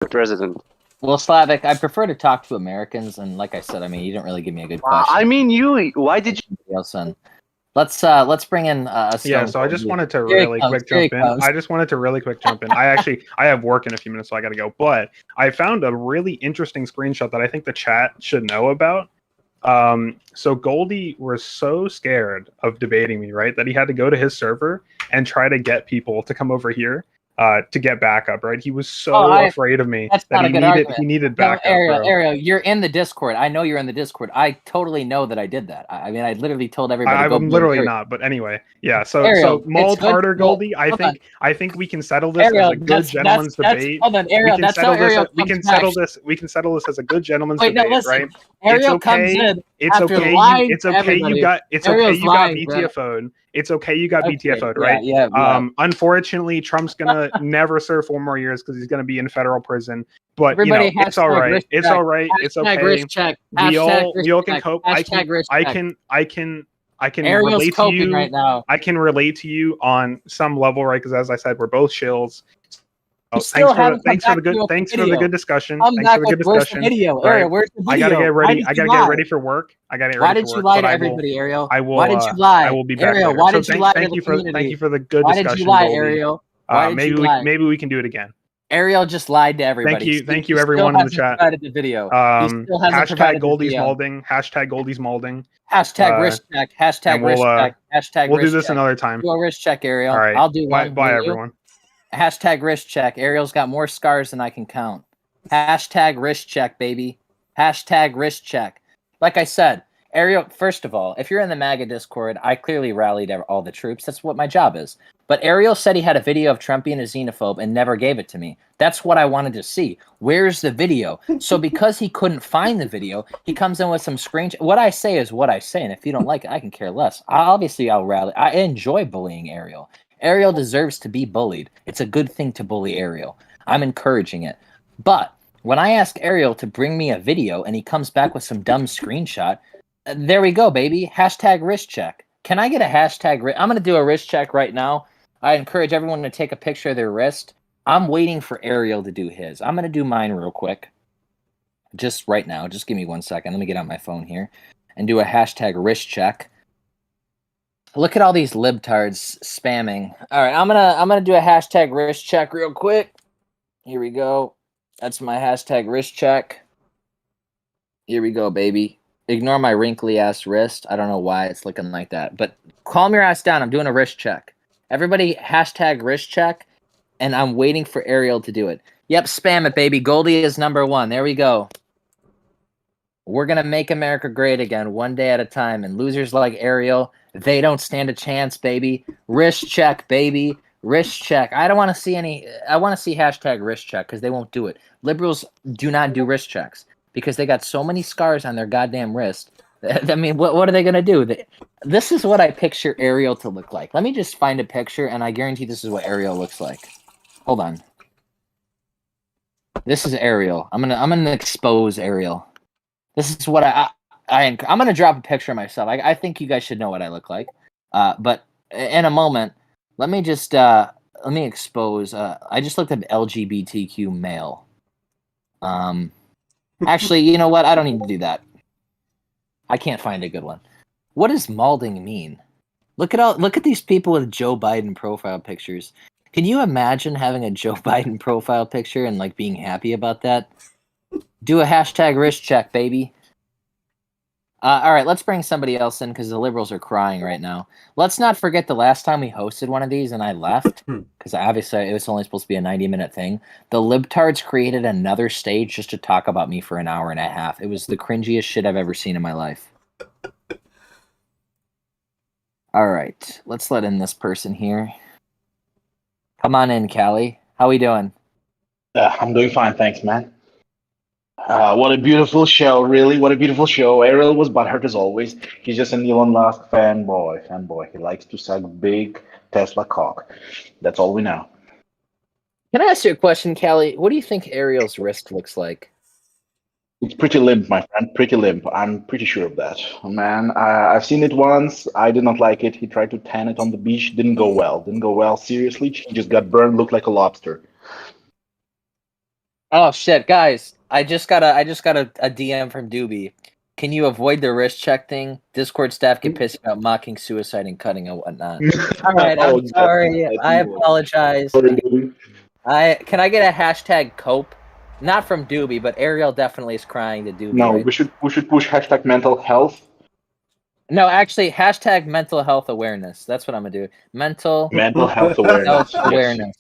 president. Well, Slavic, I prefer to talk to Americans, and like I said, I mean, you didn't really give me a good question. I mean, why did you? Let's bring in Yeah, so I just wanted to really quick jump in. I have work in a few minutes, so I got to go. But I found a really interesting screenshot that I think the chat should know about. So Goldie was so scared of debating me, right, that he had to go to his server and try to get people to come over here to get backup, right? He was so afraid of me that he needed backup. No, Ariel, you're in the Discord. I know you're in the Discord. I totally know that I did that. I mean, I literally told everybody. I'm literally not, but anyway, yeah. So Ariel, Mauled harder, Goldie. I think we can settle this as a good gentleman's debate. Hold on, Ariel. We can settle this as a good gentleman's debate, right? Ariel comes in. It's okay. It's okay. You got BTFO'd. It's okay. You got BTFO'd, right? Yeah. Unfortunately, Trump's gonna never serve 4 more years because he's gonna be in federal prison. But you know, it's all right. It's all right. It's okay. We all can cope. I can relate to you right now. I can relate to you on some level, right? Because as I said, we're both shills. Thanks for the good discussion. Ariel, where's the video? I gotta get ready. I gotta get ready for work. Why did you lie to everybody, Ariel? Why did you lie? I will be back. Ariel, why did you lie to the community? Thank you for the good discussion. Why did you lie, Ariel? Maybe we can do it again. Ariel just lied to everybody. Thank you, everyone in the chat. The video. Hashtag Goldie's molding. Hashtag Goldie's molding. Hashtag wrist check. Hashtag wrist check. Hashtag. We'll do this another time. Do a wrist check, Ariel. All right. I'll do one. Bye, everyone. Hashtag wrist check. Ariel's got more scars than I can count. Hashtag wrist check, baby. Hashtag wrist check. Like I said, Ariel, first of all, if you're in the MAGA Discord, I clearly rallied all the troops. That's what my job is. But Ariel said he had a video of Trump being a xenophobe and never gave it to me. That's what I wanted to see. Where's the video? So because he couldn't find the video, he comes in with some screenshot. What I say is what I say, and if you don't like it, I can care less. I'll rally. I enjoy bullying Ariel. Ariel deserves to be bullied. It's a good thing to bully Ariel. I'm encouraging it. But when I ask Ariel to bring me a video and he comes back with some dumb screenshot, there we go, baby. Hashtag wrist check. Can I get a hashtag? I'm going to do a wrist check right now. I encourage everyone to take a picture of their wrist. I'm waiting for Ariel to do his. I'm going to do mine real quick. Just right now. Just give me 1 second. Let me get on my phone here and do a hashtag wrist check. Look at all these libtards spamming. All right, I'm gonna do a hashtag wrist check real quick. Here we go. That's my hashtag wrist check. Here we go, baby. Ignore my wrinkly ass wrist. I don't know why it's looking like that, but calm your ass down. I'm doing a wrist check. Everybody, hashtag wrist check, and I'm waiting for Ariel to do it. Yep, spam it, baby. Goldie is #1. There we go. We're gonna make America great again, one day at a time, and losers like Ariel, they don't stand a chance, baby. Wrist check, baby. Wrist check. I don't want to see any. I want to see hashtag wrist check because they won't do it. Liberals do not do wrist checks because they got so many scars on their goddamn wrist. I mean, what are they going to do? This is what I picture Ariel to look like. Let me just find a picture, and I guarantee this is what Ariel looks like. Hold on. This is Ariel. I'm gonna expose Ariel. This is what I'm gonna drop a picture of myself. I think you guys should know what I look like. But in a moment, let me just let me expose. I just looked at LGBTQ male. Actually, you know what? I don't need to do that. I can't find a good one. What does molding mean? Look at these people with Joe Biden profile pictures. Can you imagine having a Joe Biden profile picture and like being happy about that? Do a hashtag wrist check, baby. All right, let's bring somebody else in because the liberals are crying right now. Let's not forget the last time we hosted one of these and I left because obviously it was only supposed to be a 90-minute thing. The libtards created another stage just to talk about me for an hour and a half. It was the cringiest shit I've ever seen in my life. All right, let's let in this person here. Come on in, Callie. How we doing? I'm doing fine, thanks, man. What a beautiful show, really. What a beautiful show. Ariel was butthurt as always. He's just an Elon Musk fanboy. He likes to suck big Tesla cock. That's all we know. Can I ask you a question, Callie? What do you think Ariel's wrist looks like? It's pretty limp, my friend. Pretty limp. I'm pretty sure of that. Man, I've seen it once. I did not like it. He tried to tan it on the beach. Didn't go well. Seriously. He just got burned. Looked like a lobster. Oh shit, guys! I just got a DM from Doobie. Can you avoid the wrist check thing? Discord staff get pissed about mocking suicide and cutting and whatnot. All right, Oh, I'm sorry. that's I more. apologize. Sorry, dude. Can I get a hashtag cope? Not from Doobie, but Ariel definitely is crying to Doobie No, right. we should push hashtag mental health. No, actually, hashtag mental health awareness. That's what I'm gonna do. Mental Mental health health awareness. Yes. awareness,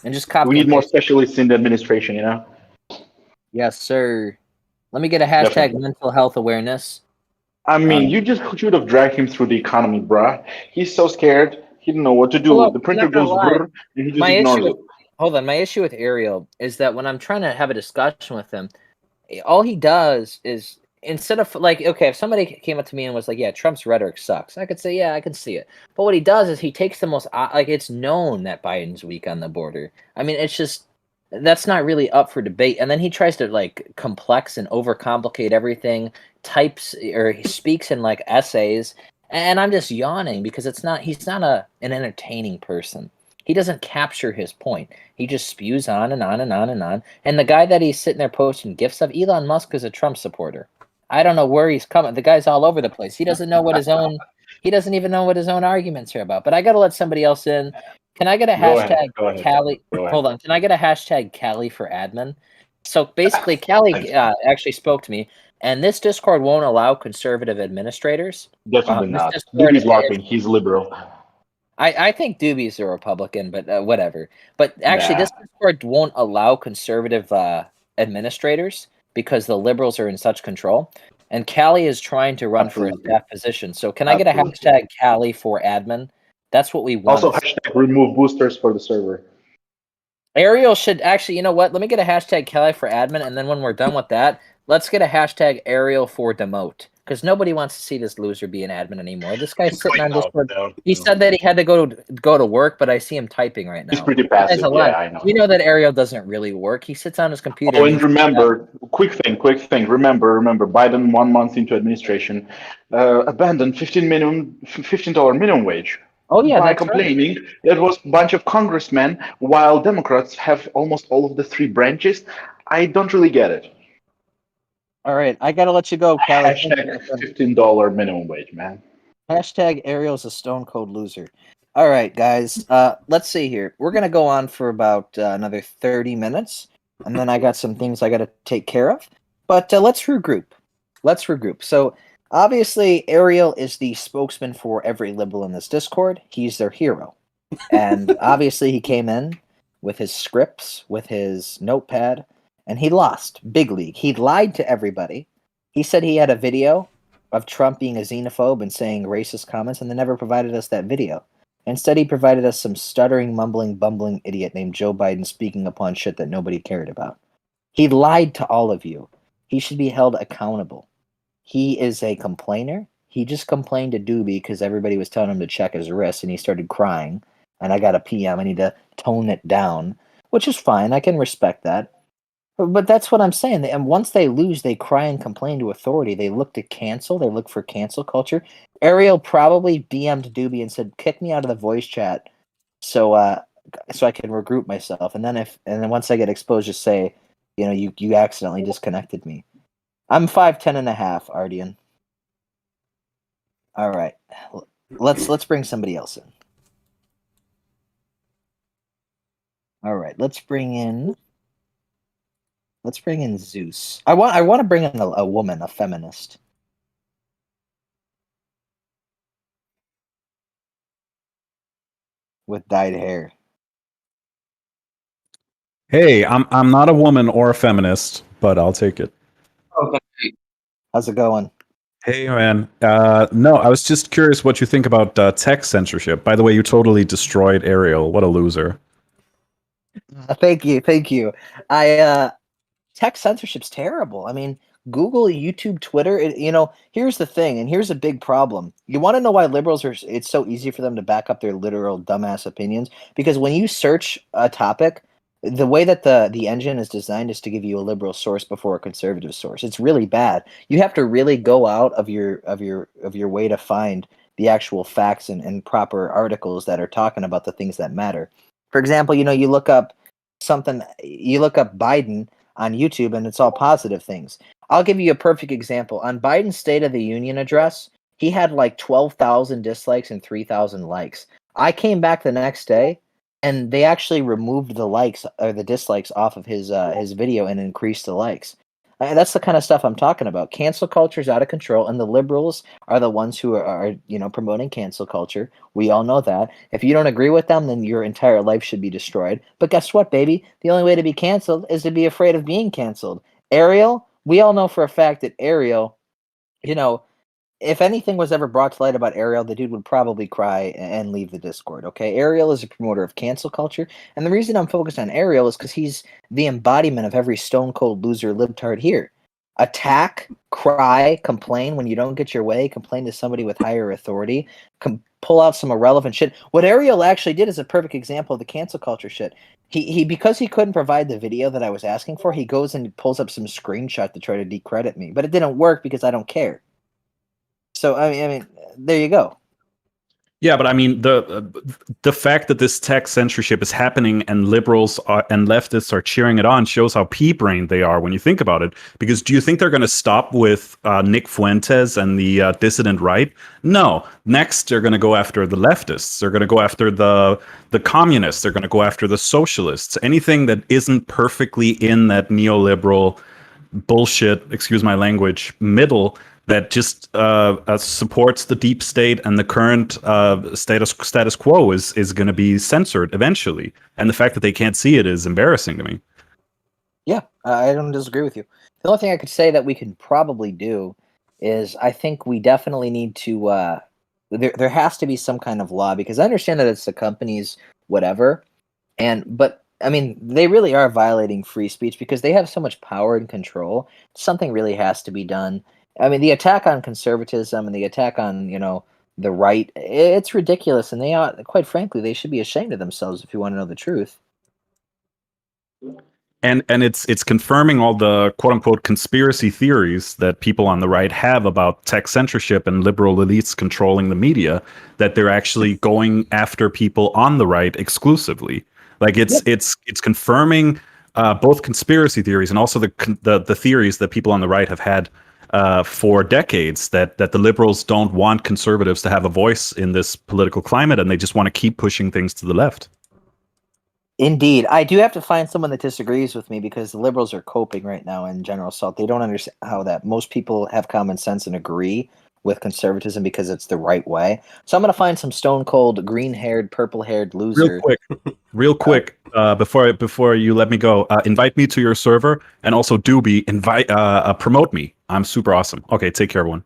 and just copy We need and more paste. specialists in the administration, you know? Yes, sir. Let me get a hashtag Definitely. mental health awareness. I mean, you just should have dragged him through the economy, bruh. He's so scared. He didn't know what to Well, do. look, The I'm printer not gonna goes lie. brr, and he just My ignores issue it. Hold on. My issue with Ariel is that when I'm trying to have a discussion with him, all he does is instead of like, okay, if somebody came up to me and was like, "Yeah, Trump's rhetoric sucks," I could say, "Yeah, I can see it." But what he does is he takes the most like it's known that Biden's weak on the border. I mean, it's just that's not really up for debate. And then he tries to like complex and overcomplicate everything, types or he speaks in like essays, and I'm just yawning because he's not an entertaining person. He doesn't capture his point. He just spews on and on and on and on. And the guy that he's sitting there posting gifs of, Elon Musk, is a Trump supporter. I don't know where he's coming. The guy's all over the place. He doesn't know what his own. He doesn't even know what his own arguments are about. But I got to let somebody else in. Can I get a Go ahead. hashtag Go ahead. Cali? Go ahead. Hold on. Can I get a hashtag Cali for admin? So basically, Cali Thanks. actually spoke to me, and this Discord won't allow conservative administrators. Definitely This not. Discord Doobie's LARPing. He's liberal. I think Doobie's a Republican, but whatever. But actually, Nah. this Discord won't allow conservative administrators because the liberals are in such control. And Callie is trying to run for a Absolutely. staff position. So can I get a Absolutely. hashtag Callie for admin? That's what we want. Also, hashtag remove boosters for the server. Ariel should actually, you know what? Let me get a hashtag Callie for admin, and then when we're done with that, let's get a hashtag Ariel for demote. Because nobody wants to see this loser be an admin anymore. This guy's sitting on Discord. He said that he had to go to work, but I see him typing right now. He's pretty That guy's passive. alive. Yeah, I know. We know that Ariel doesn't really work. He sits on his computer. Oh, and and he- remember, quick thing. Remember, Biden 1 month into administration abandoned $15 minimum wage. Oh yeah, By that's right. complaining it was a bunch of congressmen, while Democrats have almost all of the three branches. I don't really get it. All right, I gotta let you go, Callie. Hashtag $15 minimum wage, man. Hashtag Ariel's a stone cold loser. All right, guys. Let's see here. We're gonna go on for about another 30 minutes, and then I got some things I gotta take care of. But let's regroup. So obviously, Ariel is the spokesman for every liberal in this Discord. He's their hero, and obviously, he came in with his scripts, with his notepad, and he lost big league. He lied to everybody. He said he had a video of Trump being a xenophobe and saying racist comments, and they never provided us that video. Instead, he provided us some stuttering, mumbling, bumbling idiot named Joe Biden speaking upon shit that nobody cared about. He lied to all of you. He should be held accountable. He is a complainer. He just complained to Doobie because everybody was telling him to check his wrist, and he started crying. And I got a PM. I need to tone it down, which is fine. I can respect that. But that's what I'm saying. And once they lose, they cry and complain to authority. They look to cancel. They look for cancel culture. Ariel probably DM'd Doobie and said, "Kick me out of the voice chat, so so I can regroup myself." And then once I get exposed, just say, you accidentally disconnected me. I'm 5'10" and a half, Ardian. All right, let's bring somebody else in. All right, let's bring in Zeus. I want to bring in a woman, a feminist. With dyed hair. Hey, I'm not a woman or a feminist, but I'll take it. How's it going? Hey, man. No, I was just curious what you think about tech censorship. By the way, you totally destroyed Ariel. What a loser. Thank you. Tech censorship's terrible. I mean, Google, YouTube, Twitter. Here's the thing, and here's a big problem. You want to know why liberals it's so easy for them to back up their literal dumbass opinions? Because when you search a topic, the way that the engine is designed is to give you a liberal source before a conservative source. It's really bad. You have to really go out of your way to find the actual facts and proper articles that are talking about the things that matter. For example, you look up Biden. on YouTube, and it's all positive things. I'll give you a perfect example. On Biden's State of the Union address, he had like 12,000 dislikes and 3,000 likes. I came back the next day, and they actually removed the likes or the dislikes off of his video and increased the likes. That's the kind of stuff I'm talking about. Cancel culture is out of control, and the liberals are the ones who are promoting cancel culture. We all know that. If you don't agree with them, then your entire life should be destroyed. But guess what, baby? The only way to be canceled is to be afraid of being canceled. Ariel, we all know for a fact that Ariel, if anything was ever brought to light about Ariel, the dude would probably cry and leave the Discord, okay? Ariel is a promoter of cancel culture, and the reason I'm focused on Ariel is because he's the embodiment of every stone-cold loser libtard here. Attack, cry, complain when you don't get your way, complain to somebody with higher authority, pull out some irrelevant shit. What Ariel actually did is a perfect example of the cancel culture shit. He because he couldn't provide the video that I was asking for, he goes and pulls up some screenshot to try to decredit me. But it didn't work because I don't care. So I mean, there you go. Yeah, but I mean, the fact that this tech censorship is happening and liberals and leftists are cheering it on shows how pea-brained they are when you think about it. Because do you think they're going to stop with Nick Fuentes and the dissident right? No. Next, they're going to go after the leftists. They're going to go after the communists. They're going to go after the socialists. Anything that isn't perfectly in that neoliberal bullshit, excuse my language, middle that just supports the deep state and the current status quo is going to be censored eventually. And the fact that they can't see it is embarrassing to me. Yeah, I don't disagree with you. The only thing I could say that we can probably do is I think we definitely need to there has to be some kind of law, because I understand that it's the companies, whatever, but I mean, they really are violating free speech because they have so much power and control. Something really has to be done. I mean, the attack on conservatism and the attack on, the right, it's ridiculous. And they are, quite frankly, they should be ashamed of themselves if you want to know the truth. And it's confirming all the quote unquote conspiracy theories that people on the right have about tech censorship and liberal elites controlling the media, that they're actually going after people on the right exclusively. Like it's confirming both conspiracy theories and also the theories that people on the right have had for decades, that the liberals don't want conservatives to have a voice in this political climate, and they just want to keep pushing things to the left. Indeed. I do have to find someone that disagrees with me, because the liberals are coping right now in General Assault. They don't understand how that most people have common sense and agree with conservatism because it's the right way. So I'm going to find some stone cold green-haired, purple-haired loser. Real quick, before you let me go, invite me to your server, and also Doobie, promote me. I'm super awesome. Okay, take care, everyone.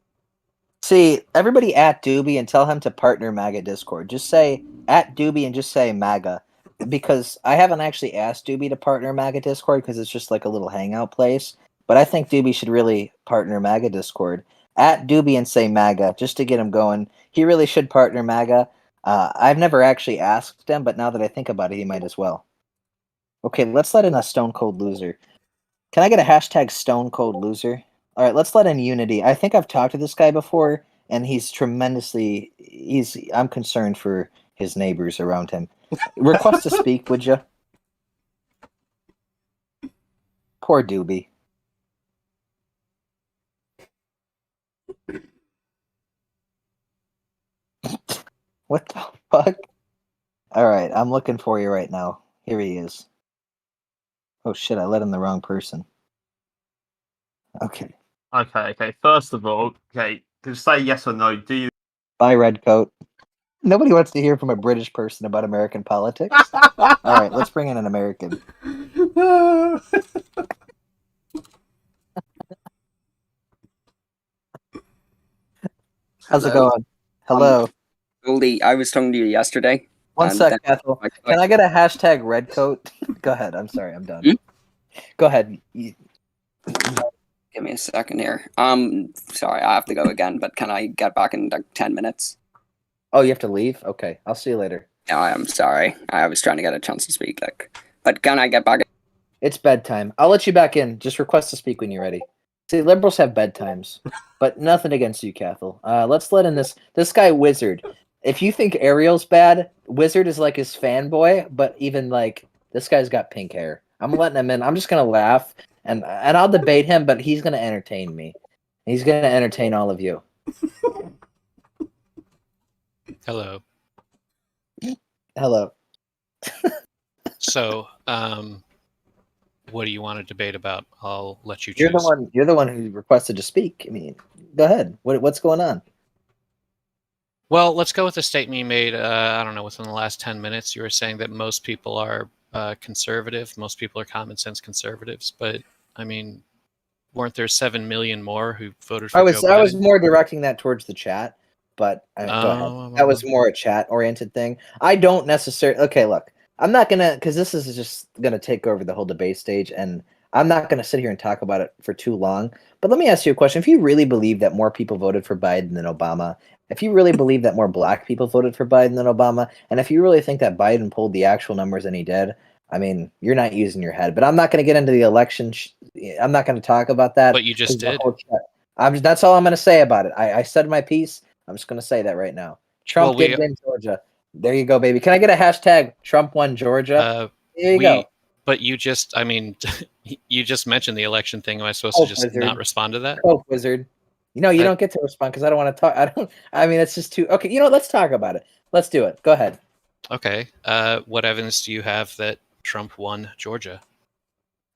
See, everybody at Doobie and tell him to partner MAGA Discord. Just say at Doobie and just say MAGA. Because I haven't actually asked Doobie to partner MAGA Discord because it's just like a little hangout place. But I think Doobie should really partner MAGA Discord. At Doobie and say MAGA, just to get him going. He really should partner MAGA. I've never actually asked him, but now that I think about it, he might as well. Okay, let's let in a Stone Cold Loser. Can I get a hashtag Stone Cold Loser? All right, let's let in Unity. I think I've talked to this guy before, and he's tremendously... I'm concerned for his neighbors around him. Request to speak, would you? Poor Doobie. What the fuck? Alright, I'm looking for you right now. Here he is. Oh shit, I let in the wrong person. Okay. Okay. First of all, just say yes or no. Do you? Bye, Redcoat. Nobody wants to hear from a British person about American politics. Alright, let's bring in an American. How's it going? Hello. Goldie, I was talking to you yesterday. One sec, Ethel. Can I get a hashtag Redcoat? Go ahead. I'm sorry. I'm done. Go ahead. Give me a second here. Sorry, I have to go again, but can I get back in like 10 minutes? Oh, you have to leave? Okay. I'll see you later. No, I'm sorry. I was trying to get a chance to speak. But can I get back in? It's bedtime. I'll let you back in. Just request to speak when you're ready. See, liberals have bedtimes, but nothing against you, Cathal. Let's let in this guy, Wizard. If you think Ariel's bad, Wizard is like his fanboy, but even like this guy's got pink hair. I'm letting him in. I'm just gonna laugh and I'll debate him, but he's gonna entertain me. He's gonna entertain all of you. Hello. Hello. So, what do you want to debate about? I'll let you choose. You're the one who requested to speak. I mean, go ahead. What's going on? Well, let's go with the statement you made. I don't know, within the last 10 minutes, you were saying that most people are conservative. Most people are common sense conservatives. But I mean, weren't there 7 million more who voted for Joe Biden? I was more directing that towards the chat, but go ahead. That was more a chat oriented thing. I don't necessarily. Okay, look, I'm not gonna, because this is just gonna take over the whole debate stage, and I'm not gonna sit here and talk about it for too long. But let me ask you a question: if you really believe that more people voted for Biden than Obama, if you really believe that more Black people voted for Biden than Obama, and if you really think that Biden pulled the actual numbers and he did, I mean, you're not using your head. But I'm not going to get into the election. I'm not going to talk about that. But you just did. That's all I'm going to say about it. I said my piece. I'm just going to say that right now. Trump did win Georgia. There you go, baby. Can I get a hashtag Trump won Georgia? There you go. But you just, I mean, you just mentioned the election thing. Am I supposed to just not respond to that? Oh, wizard. You don't get to respond because I don't want to talk. I mean, it's just too. Okay, let's talk about it. Let's do it. Go ahead. Okay. What evidence do you have that Trump won Georgia?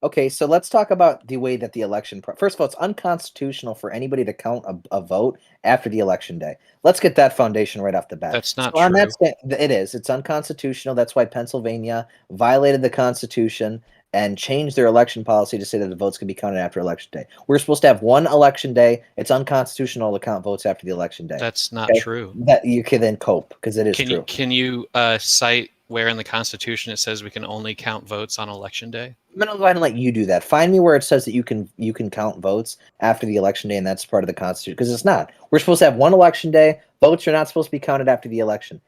Okay, so let's talk about the way that the election. First of all, it's unconstitutional for anybody to count a vote after the election day. Let's get that foundation right off the bat. That's not true. It is. It's unconstitutional. That's why Pennsylvania violated the Constitution and changed their election policy to say that the votes can be counted after election day. We're supposed to have one election day. It's unconstitutional to count votes after the election day. That's not true. That you can then cope because it is true. Can you cite where in the Constitution it says we can only count votes on election day? I'm gonna go ahead and let you do that. Find me where it says that you can count votes after the election day, and that's part of the Constitution. Because it's not. We're supposed to have one election day. Votes are not supposed to be counted after the election.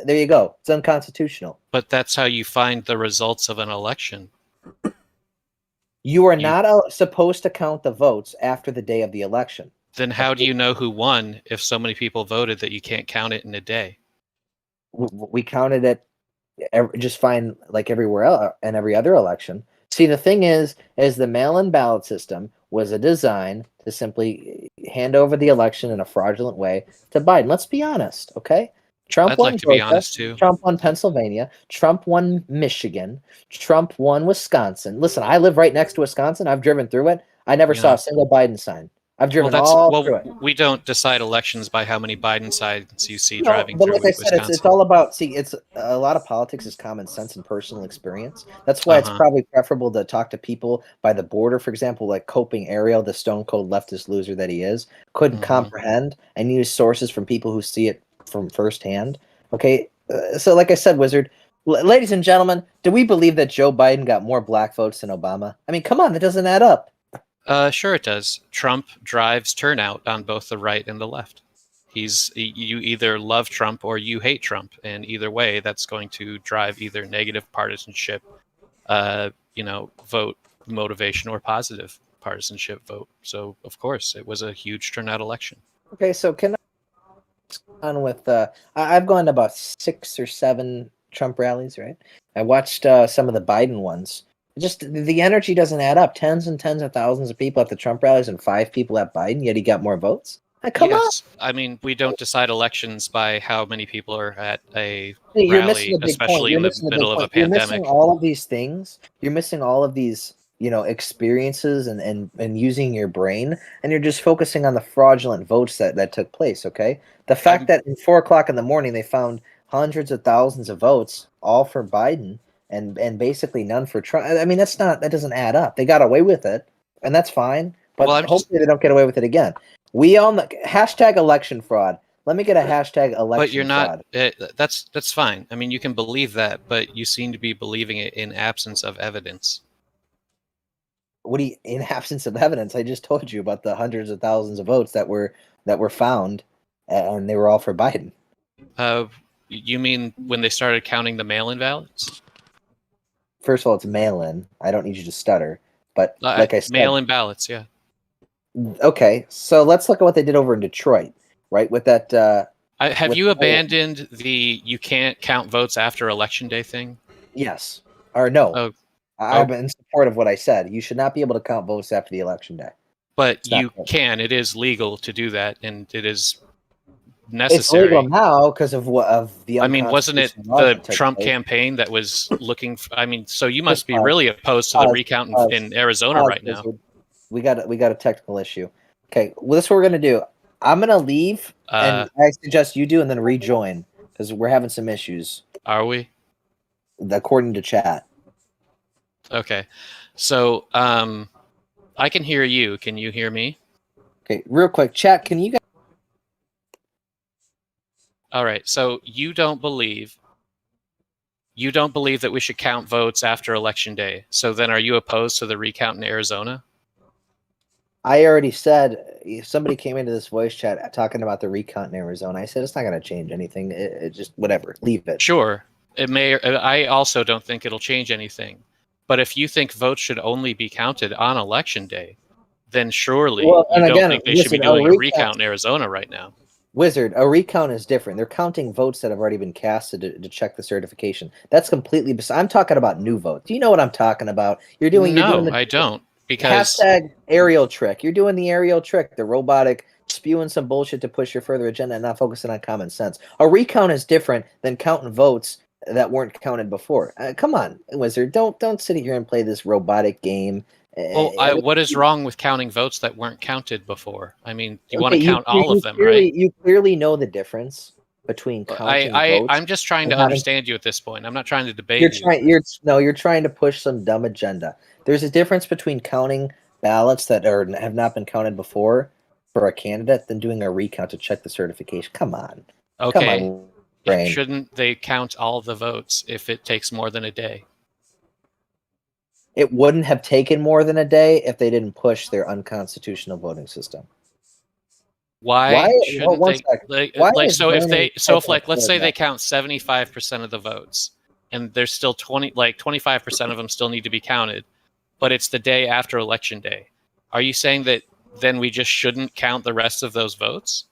There you go. It's unconstitutional. But that's how you find the results of an election. You are not supposed to count the votes after the day of the election. Then how do you know who won if so many people voted that you can't count it in a day? We counted it just fine, like everywhere else and every other election. See, the thing is the mail-in ballot system was a design to simply hand over the election in a fraudulent way to Biden. Let's be honest, okay? Trump won Georgia, be honest too. Trump won Pennsylvania. Trump won Michigan. Trump won Wisconsin. Listen, I live right next to Wisconsin. I've driven through it. I never saw a single Biden sign. I've driven through it. We don't decide elections by how many Biden signs you see driving through like Wisconsin. I said, it's all about, it's a lot of politics is common sense and personal experience. That's why it's probably preferable to talk to people by the border, for example, like Coping Ariel, the stone cold leftist loser that he is, couldn't comprehend and use sources from people who see it from firsthand. Okay, so like I said, Wizard, ladies and gentlemen, do we believe that Joe Biden got more black votes than Obama? I mean, come on, that doesn't add up. Sure it does. Trump drives turnout on both the right and the left. You either love Trump or you hate Trump, and either way, that's going to drive either negative partisanship, vote motivation, or positive partisanship vote. So, of course, it was a huge turnout election. Okay, so can I on with I've gone to about 6 or 7 Trump rallies, right? I watched some of the Biden ones. Just the energy doesn't add up. Tens and tens of thousands of people at the Trump rallies and 5 people at Biden, yet he got more votes. Come on. I mean, we don't decide elections by how many people are at a rally, especially in the middle of a pandemic. You're missing all of these things. You're missing all of these, experiences and using your brain, and you're just focusing on the fraudulent votes that took place, okay? The fact that at 4 o'clock in the morning they found hundreds of thousands of votes, all for Biden, and basically none for Trump. I mean, that doesn't add up. They got away with it, and that's fine. But hopefully they don't get away with it again. We all know hashtag election fraud. Let me get a hashtag election fraud. But you're not. That's fine. I mean, you can believe that, but you seem to be believing it in absence of evidence. What do you, in absence of evidence? I just told you about the hundreds of thousands of votes that were found, and they were all for Biden. You mean when they started counting the mail-in ballots? First of all, it's mail-in. I don't need you to stutter. But like I said, mail-in ballots, yeah. Okay, so let's look at what they did over in Detroit, right? With that. Have you abandoned the you can't count votes after election day thing? Yes. Or no. Oh. I'm in support of what I said. You should not be able to count votes after the election day. But It's not you good. can. It is legal to do that, and it is It's necessary. legal now because of the. I mean, wasn't it unconstitutional laws the that took Trump place. campaign that was looking? I mean, so you must Just be pause. really opposed to the Pause. recount Pause. in Arizona Pause, right now. Wizard. We got a technical issue. Okay, well, this is what we're gonna do. I'm gonna leave, and I suggest you do, and then rejoin because we're having some issues Are we? according to chat. Okay. So I can hear you. Can you hear me? Okay, real quick, chat. Can you guys? All right. So you don't believe that we should count votes after election day. So then are you opposed to the recount in Arizona? I already said if somebody came into this voice chat talking about the recount in Arizona. I said it's not going to change anything. It just whatever, leave it. Sure. It may. I also don't think it'll change anything. But if you think votes should only be counted on election day, then surely you don't think they should be doing a recount in Arizona right now. Wizard, a recount is different. They're counting votes that have already been casted to check the certification. That's completely. I'm talking about new votes. Do you know what I'm talking about? You're doing. I don't. Because hashtag aerial trick. You're doing the aerial trick, the robotic spewing some bullshit to push your further agenda and not focusing on common sense. A recount is different than counting votes that weren't counted before. Come on, Wizard. Don't sit here and play this robotic game. Well, what is wrong with counting votes that weren't counted before? I mean, you want to count all of them, right? You clearly know the difference between counting votes. I'm just trying to understand you at this point. I'm not trying to debate you. You're trying to push some dumb agenda. There's a difference between counting ballots that have not been counted before for a candidate than doing a recount to check the certification. Come on. Okay. Come on, shouldn't they count all the votes if it takes more than a day? It wouldn't have taken more than a day if they didn't push their unconstitutional voting system. Why shouldn't they? Let's say they count 75% of the votes, and there's still 25% of them still need to be counted, but it's the day after election day. Are you saying that then we just shouldn't count the rest of those votes?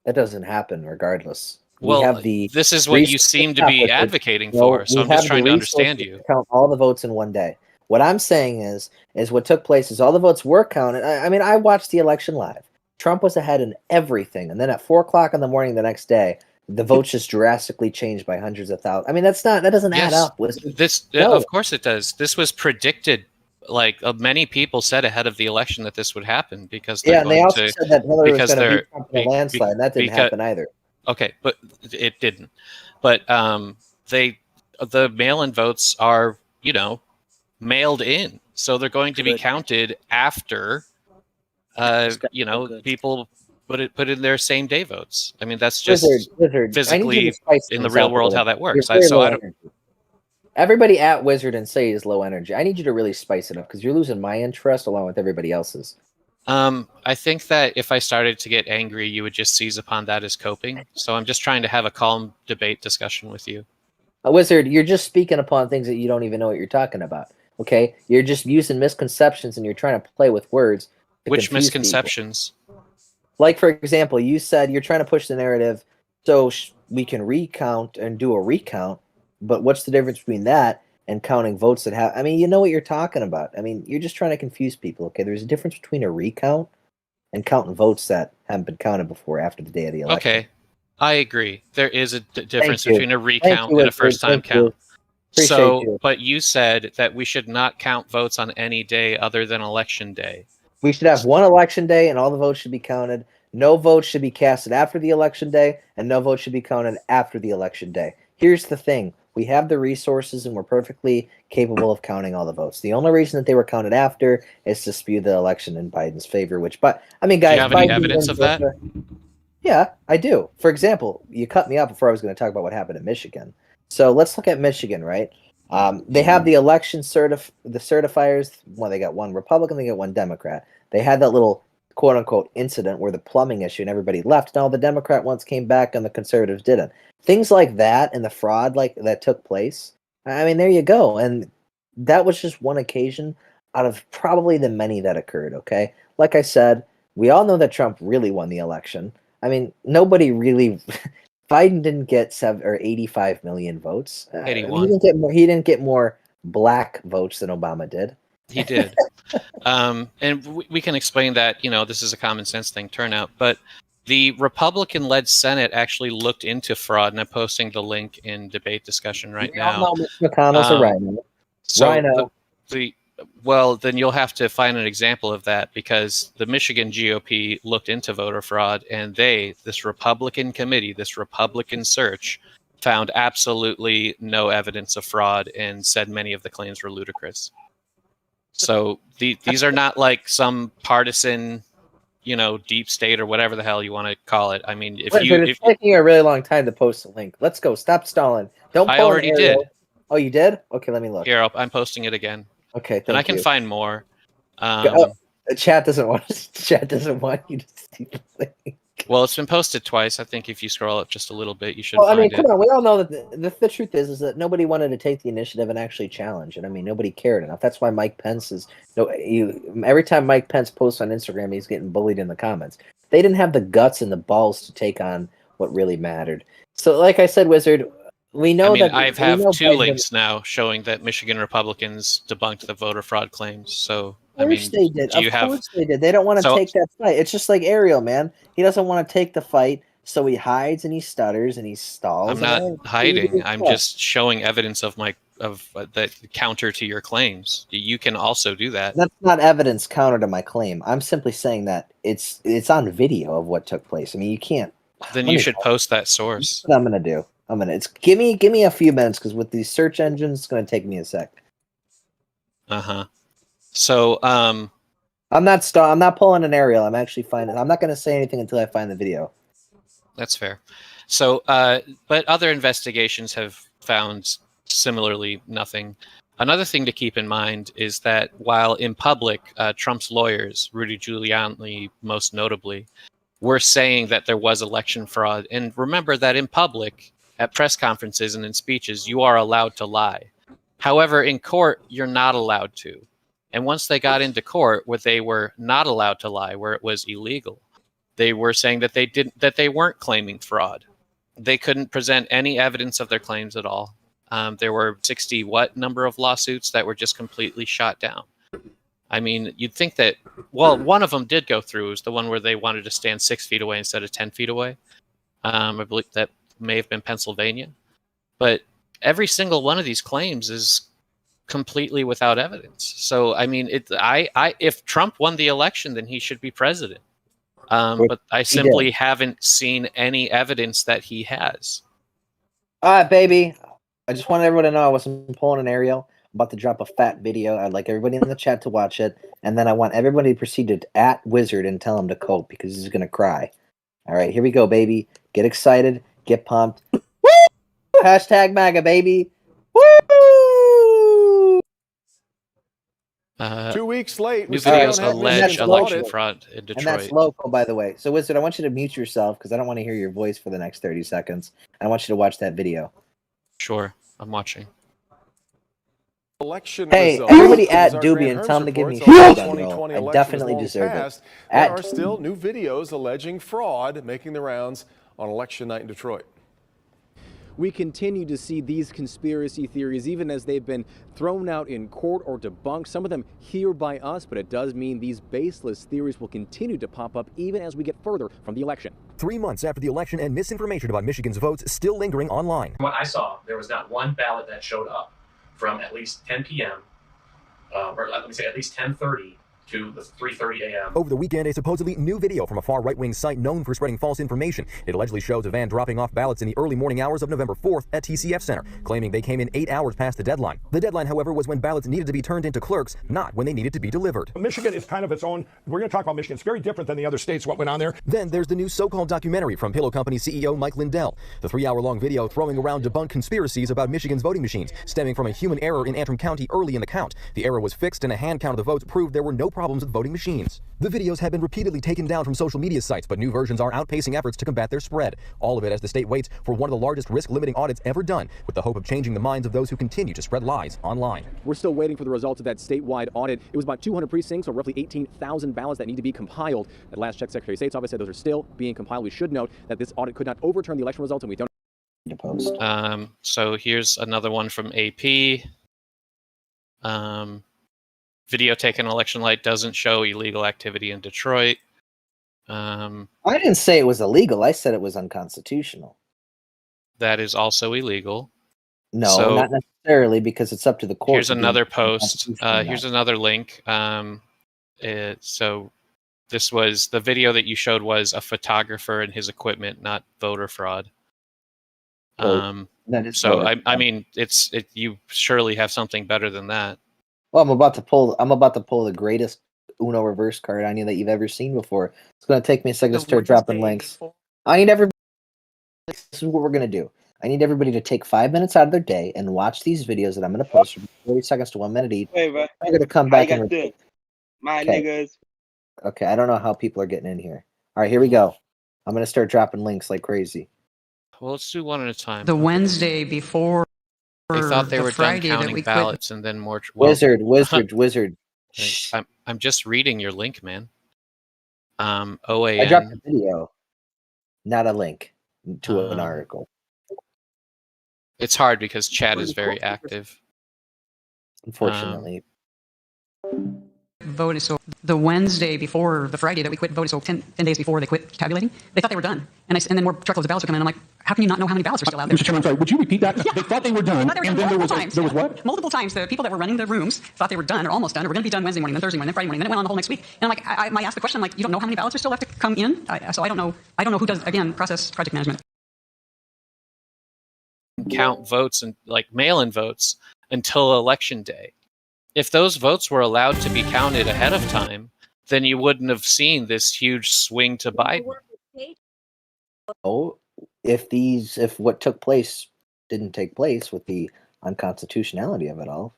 That doesn't happen regardless. Well, this is what you seem to be advocating for, so I'm just trying to understand you. Count all the votes in one day. What I'm saying is what took place is all the votes were counted. I mean, I watched the election live. Trump was ahead in everything, and then at 4:00 in the morning the next day, the votes just drastically changed by hundreds of thousands. I mean, that doesn't add up. Of course it does. This was predicted. Many people said ahead of the election that this would happen because and they also said that Hillary was going to beat Trump in a landslide, and that didn't happen either. Okay, but it didn't. But the mail-in votes are, mailed in, so they're going to be counted after, people put in their same day votes. I mean, that's just physically in the real world how that works. Everybody at Wizard and Say is low energy. I need you to really spice it up because you're losing my interest along with everybody else's. I think that if I started to get angry, you would just seize upon that as coping. So I'm just trying to have a calm debate discussion with you. Wizard, you're just speaking upon things that you don't even know what you're talking about. Okay? You're just using misconceptions and you're trying to play with words. Which misconceptions? People. Like, for example, you said you're trying to push the narrative so we can recount and do a recount, but what's the difference between that and counting votes that have... I mean, you know what you're talking about. I mean, you're just trying to confuse people, okay? There's a difference between a recount and counting votes that haven't been counted before after the day of the election. Okay, I agree. There is a difference between a recount and a first-time count. But you said that we should not count votes on any day other than election day. We should have one election day and all the votes should be counted. No votes should be casted after the election day, and no votes should be counted after the election day. Here's the thing. We have the resources and we're perfectly capable of counting all the votes. The only reason that they were counted after is to spew the election in Biden's favor, guys, do you have any evidence of that? Yeah, I do. For example, you cut me off before I was going to talk about what happened in Michigan. So let's look at Michigan, right? They have the election the certifiers. Well, they got one Republican, they got one Democrat. They had that little quote-unquote incident where the plumbing issue and everybody left, and all the Democrat ones came back and the conservatives didn't. Things like that and the fraud that took place, I mean, there you go. And that was just one occasion out of probably the many that occurred, okay? Like I said, we all know that Trump really won the election. I mean, nobody really Biden didn't get 85 million votes. 81. He didn't get more. He didn't get more black votes than Obama did. He did. And we can explain that, this is a common sense thing, turnout. But the Republican-led Senate actually looked into fraud, and I'm posting the link in debate discussion right now. No, Mitch McConnell's a rhino. So Rhino. Well, then you'll have to find an example of that, because the Michigan GOP looked into voter fraud, and this Republican committee, this Republican search, found absolutely no evidence of fraud and said many of the claims were ludicrous. So these are not like some partisan, deep state or whatever the hell you want to call it. I mean, it's taking a really long time to post a link. Let's go. Stop stalling. Don't. I already did. Oh, you did? Okay, let me look. Here, I'm posting it again. Okay, and I can find more. The chat doesn't want. Chat doesn't want you to see the link. Well, it's been posted twice. I think if you scroll up just a little bit, you should. Well, I mean, find come on. We all know that the truth is that nobody wanted to take the initiative and actually challenge it. I mean, nobody cared enough. That's why Mike Pence is. Every time Mike Pence posts on Instagram, he's getting bullied in the comments. They didn't have the guts and the balls to take on what really mattered. So, like I said, Wizard, we know that. I have two links now showing that Michigan Republicans debunked the voter fraud claims. So. Of course they did. Of course they did. They don't want to take that fight. It's just like Ariel, man. He doesn't want to take the fight, so he hides and he stutters and he stalls. I'm not hiding. I'm just showing evidence of the counter to your claims. You can also do that. That's not evidence counter to my claim. I'm simply saying that it's on video of what took place. I mean, you can't. Then you should post that source. That's what I'm gonna do. Give me a few minutes, because with these search engines, it's gonna take me a sec. So I'm not pulling an Ariel. I'm actually finding. I'm not going to say anything until I find the video. That's fair. So, but other investigations have found similarly nothing. Another thing to keep in mind is that while in public, Trump's lawyers, Rudy Giuliani most notably, were saying that there was election fraud. And remember that in public, at press conferences and in speeches, you are allowed to lie. However, in court, you're not allowed to. And once they got into court where they were not allowed to lie, where it was illegal, they were saying that they weren't claiming fraud. They couldn't present any evidence of their claims at all. There were 60 number of lawsuits that were just completely shot down. I mean, you'd think that, well, one of them did go through. It was the one where they wanted to stand 6 feet away instead of 10 feet away. I believe that may have been Pennsylvania. But every single one of these claims is completely without evidence. So, I mean, if Trump won the election, then he should be president. But I simply haven't seen any evidence that he has. All right, baby. I just want everyone to know I wasn't pulling an Ariel. I'm about to drop a fat video. I'd like everybody in the chat to watch it. And then I want everybody to proceed to @Wizard and tell him to cope, because he's going to cry. All right, here we go, baby. Get excited. Get pumped. Woo! Hashtag MAGA, baby. Woo! 2 weeks late. New videos allege election fraud in Detroit. And that's local, by the way. So, Wizard, I want you to mute yourself, because I don't want to hear your voice for the next 30 seconds. I want you to watch that video. Sure, I'm watching. Hey, everybody at Doobie and tell him to give me a shot on roll. I definitely deserve it. There are still new videos alleging fraud making the rounds on election night in Detroit. We continue to see these conspiracy theories, even as they've been thrown out in court or debunked, some of them here by us, but it does mean these baseless theories will continue to pop up even as we get further from the election. 3 months after the election and misinformation about Michigan's votes still lingering online. What I saw, there was not one ballot that showed up from at least 10 p.m., or let me say at least 10:30 to the 3:30 a.m. Over the weekend, a supposedly new video from a far right-wing site known for spreading false information. It allegedly shows a van dropping off ballots in the early morning hours of November 4th at TCF Center, claiming they came in 8 hours past the deadline. The deadline, however, was when ballots needed to be turned into clerks, not when they needed to be delivered. Michigan is kind of its own. We're going to talk about Michigan. It's very different than the other states, what went on there. Then there's the new so-called documentary from Pillow Company CEO Mike Lindell. The 3-hour-long video throwing around debunked conspiracies about Michigan's voting machines, stemming from a human error in Antrim County early in the count. The error was fixed and a hand count of the votes proved there were no problems with voting machines. The videos have been repeatedly taken down from social media sites, but new versions are outpacing efforts to combat their spread. All of it as the state waits for one of the largest risk-limiting audits ever done, with the hope of changing the minds of those who continue to spread lies online. We're still waiting for the results of that statewide audit. It was about 200 precincts, or roughly 18,000 ballots that need to be compiled. At last check, Secretary of State's office said those are still being compiled. We should note that this audit could not overturn the election results, and we don't post. So here's another one from AP. Video taken election night doesn't show illegal activity in Detroit. I didn't say it was illegal. I said it was unconstitutional. That is also illegal. No, So not necessarily, because it's up to the court. here's to do another it post. unconstitutional or Here's not. another link. So this was the video that you showed was a photographer and his equipment, not voter fraud. That is So voter I mean, you surely have something better than that. Well, I'm about to pull the greatest Uno reverse card on you that you've ever seen before. It's going to take me a second to start dropping links. I need everybody. This is what we're going to do. I need everybody to take 5 minutes out of their day and watch these videos that I'm going to post from 30 seconds to 1 minute each. Wait, but I'm going to come I back got and. this. My Okay. niggas. Okay, I don't know how people are getting in here. All right, here we go. I'm going to start dropping links like crazy. Well, let's do one at a time. The Wednesday before They thought they the were Friday done that counting we quit. ballots and then more. Wizard. I'm just reading your link, man. I dropped OAN. a video, not a link to an article. It's hard because chat is very active. Unfortunately. Voted, so the Wednesday before the Friday that we quit voted, so 10 days before they quit tabulating, they thought they were done. And then more truckloads of ballots are coming in. I'm like, how can you not know how many ballots are still out there? Mr. Chairman, I'm sorry, would you repeat that? Yeah. They thought they were done, Thought they were and done then multiple times. there was what? Multiple times. The people that were running the rooms thought they were done or almost done, or were going to be done Wednesday morning, then Thursday morning, then Friday morning, then it went on the whole next week. And I'm like, I asked the question, I'm like, you don't know how many ballots are still left to come in? So I don't know who does, again, process project management. Count votes and like mail-in votes until election day. If those votes were allowed to be counted ahead of time, then you wouldn't have seen this huge swing to Biden. Oh, if what took place didn't take place with the unconstitutionality of it all.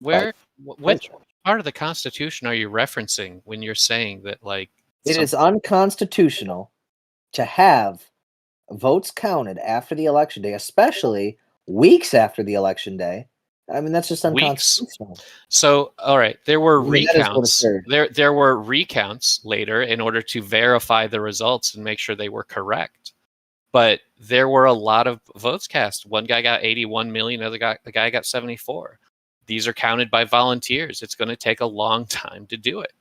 Which part of the Constitution are you referencing when you're saying that, like, It is unconstitutional to have votes counted after the election day, especially weeks after the election day. I mean, that's just unconstitutional. So, all right, there were I mean, that is what recounts. occurred. There were recounts later in order to verify the results and make sure they were correct. But there were a lot of votes cast. One guy got 81 million, the guy got 74. These are counted by volunteers. It's going to take a long time to do it.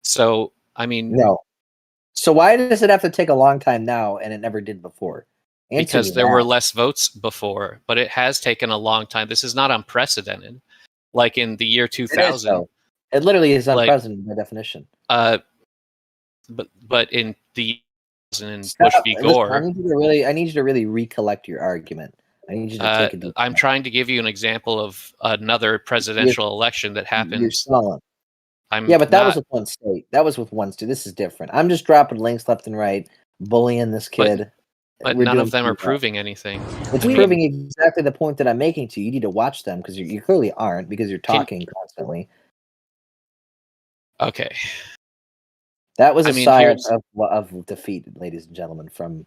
So, I mean, No. So why does it have to take a long time now and it never did before? Answer because me there that. were less votes before, but it has taken a long time. This is not unprecedented. Like in the year 2000, though. It literally is like, unprecedented by definition. But in the in Bush v. Listen, Gore, I need you to really recollect your argument. I need you to take a deep I'm trying to give you an example of another presidential election that happened. You're stalling. I'm Yeah, but that was not- with one state. That was with one state. This is different. I'm just dropping links left and right, bullying this kid. But We're none doing of them are pretty well. proving anything. It's proving exactly the point that I'm making to you. You need to watch them because you clearly aren't because you're talking constantly. Okay. That was a I mean, sign here's- of defeat, ladies and gentlemen, from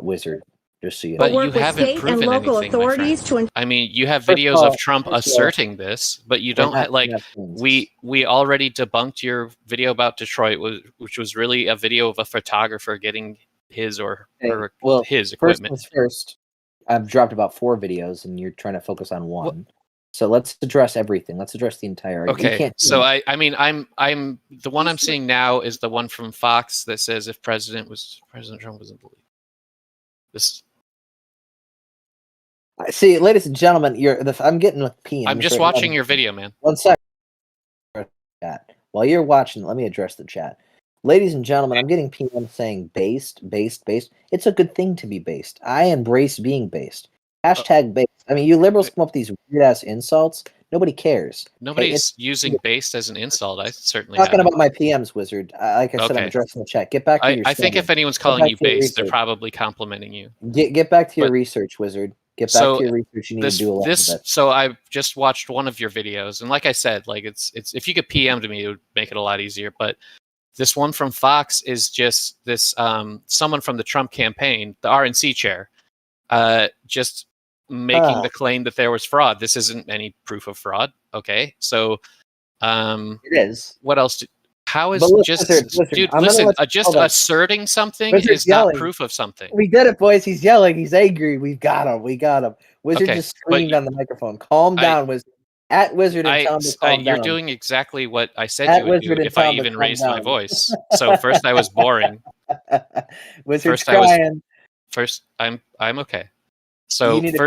Wizard. Just so you But know. you haven't proven anything, my friend. I mean, you have First videos of all- of Trump first of all, asserting this, but you we're don't not like. gonna have things. We already debunked your video about Detroit, which was really a video of a photographer getting his or her Well, his first equipment. things first, I've dropped about 4 videos, and you're trying to focus on one. So let's address everything. Let's address the entire argument. You Okay, can't do so that. I mean, I'm the one I'm seeing now is the one from Fox that says if President Trump was in the lead. This. See, ladies and gentlemen, I'm getting a PMs. I'm just right watching now. your video, man. One second. Chat. While you're watching, let me address the chat. Ladies and gentlemen, I'm getting PMs saying based. It's a good thing to be based. I embrace being based. Hashtag based. I mean, you liberals come up with these weird ass insults. Nobody cares. Nobody's using based as an insult. I certainly Talking haven't. about my PMs, Wizard. Like I said, I'm Okay. addressing the chat. Get back to your I think if standard. anyone's Get calling back you to your based, they're research. probably complimenting you. Get back to your But- research, Wizard. Get back to your research. You need to do a lot of it. So I just watched one of your videos, and like I said, like it's if you could PM to me, it would make it a lot easier. But this one from Fox is just this someone from the Trump campaign, the RNC chair, just making the claim that there was fraud. This isn't any proof of fraud. Okay, so it is. What else? How is Wizard, dude? I'm Listen, gonna just asserting something Wizard's is not yelling. proof of something. We did it, boys. He's yelling. He's angry. We got him. We got him. Wizard Okay, just screamed on the microphone. Calm down, Wizard. At Wizard and tell him to calm You're down. doing exactly what I said At you would do Wizard and if I tell him to even calm raised my down. voice. So first I was boring. Wizard's First I was crying. first I'm okay. You So need to first